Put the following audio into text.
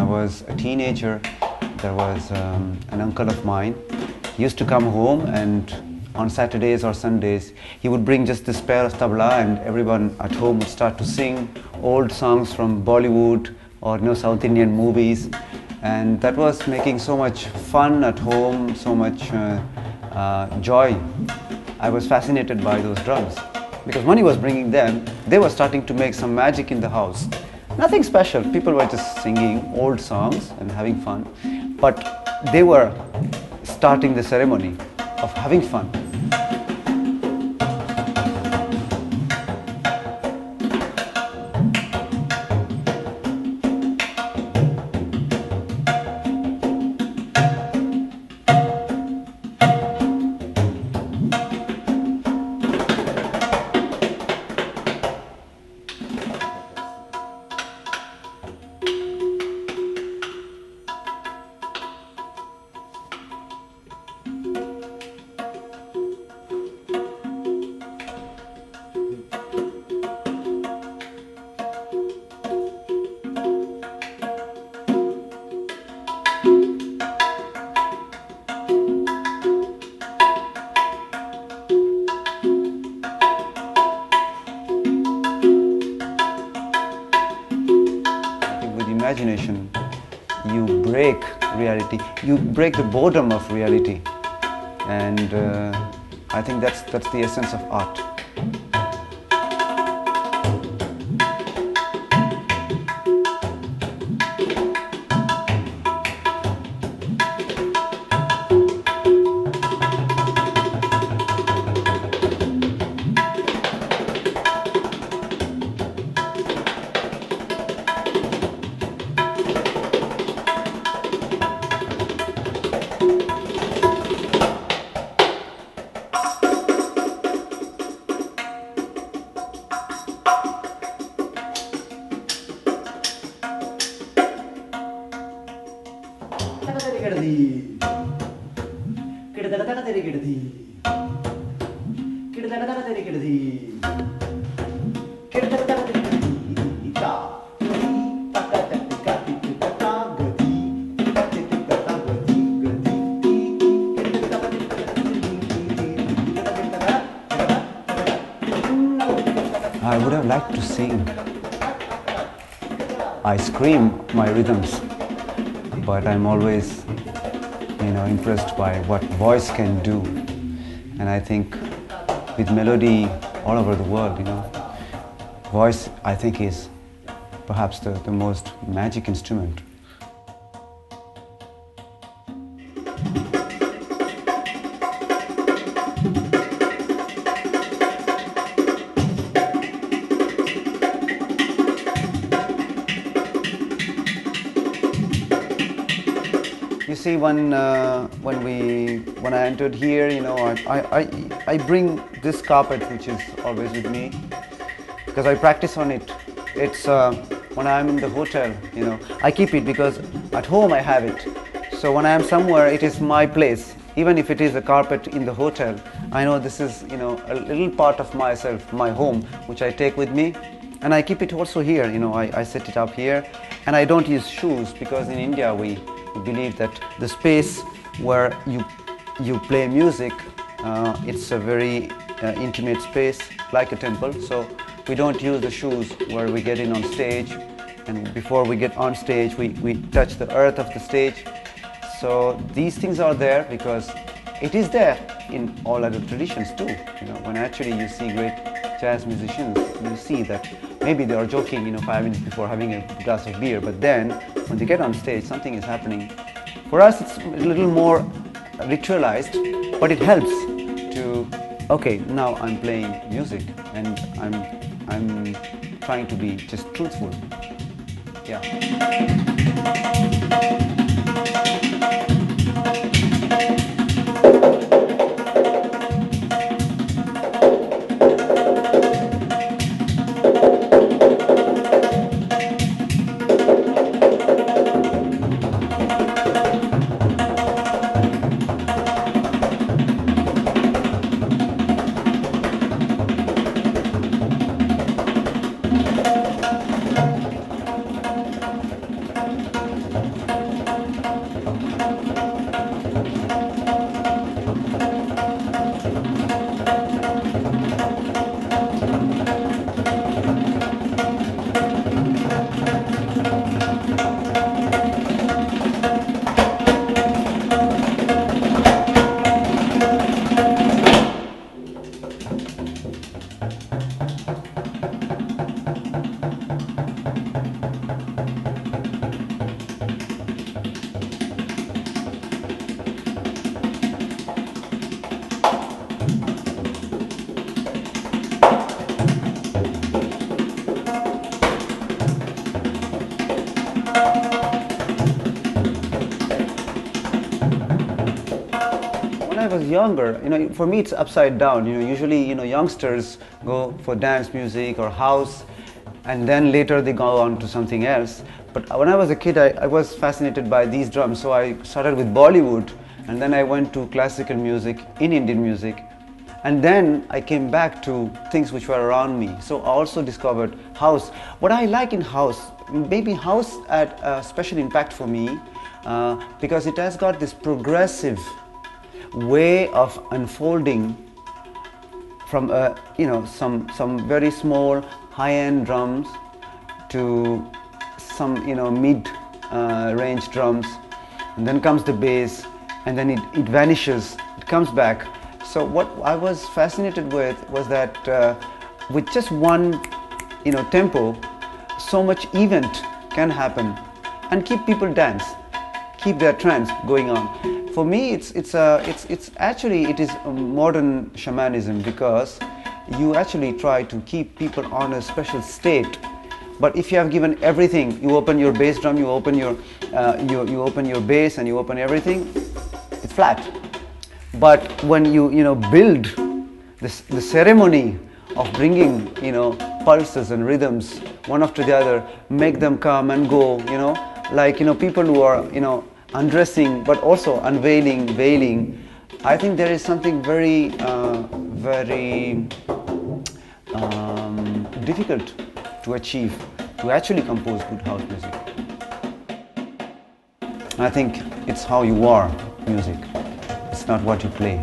Was a teenager, there was an uncle of mine. He used to come home, and on Saturdays or Sundays he would bring just this pair of tabla, and everyone at home would start to sing old songs from Bollywood or South Indian movies, and that was making so much fun at home, so much joy. I was fascinated by those drums because when he was bringing them, they were starting to make some magic in the house. Nothing special, people were just singing old songs and having fun, but they were starting the ceremony of having fun. Imagination, you break reality, you break the boredom of reality, and I think that's the essence of art. I would have liked to sing. I scream my rhythms, but I'm always, impressed by what voice can do. And I think with melody all over the world, voice, I think, is perhaps the most magic instrument. You see, when I entered here, I bring this carpet, which is always with me, because I practice on it. It's when I'm in the hotel, I keep it because at home I have it. So when I am somewhere, it is my place. Even if it is a carpet in the hotel, I know this is, a little part of myself, my home, which I take with me, and I keep it also here. I set it up here, and I don't use shoes because in India we believe that the space where you play music, it's a very intimate space, like a temple. So we don't use the shoes where we get in on stage, and before we get on stage we touch the earth of the stage. So these things are there because it is there in all other traditions too. When actually you see great jazz musicians, you see that maybe they are joking 5 minutes before having a glass of beer, but then when they get on stage, something is happening. For us, it's a little more ritualized, but it helps to, okay, now I'm playing music and I'm trying to be just truthful. Yeah. I was younger, for me it's upside down. Usually, youngsters go for dance music or house, and then later they go on to something else. But when I was a kid, I was fascinated by these drums, so I started with Bollywood, and then I went to classical music, in Indian music, and then I came back to things which were around me. So I also discovered house. What I like in house, maybe house had a special impact for me, because it has got this progressive way of unfolding from some very small high-end drums to some mid range drums, and then comes the bass, and then it vanishes, it comes back. So what I was fascinated with was that with just one tempo, so much event can happen and keep people dance, keep their trance going on. For me, it's actually a modern shamanism, because you actually try to keep people on a special state. But if you have given everything, you open your bass drum, you open your bass, and you open everything, it's flat. But when you build the ceremony of bringing pulses and rhythms one after the other, make them come and go, like people who are undressing but also unveiling, veiling. I think there is something very difficult to achieve, to actually compose good house music. I think it's how you are music. It's not what you play.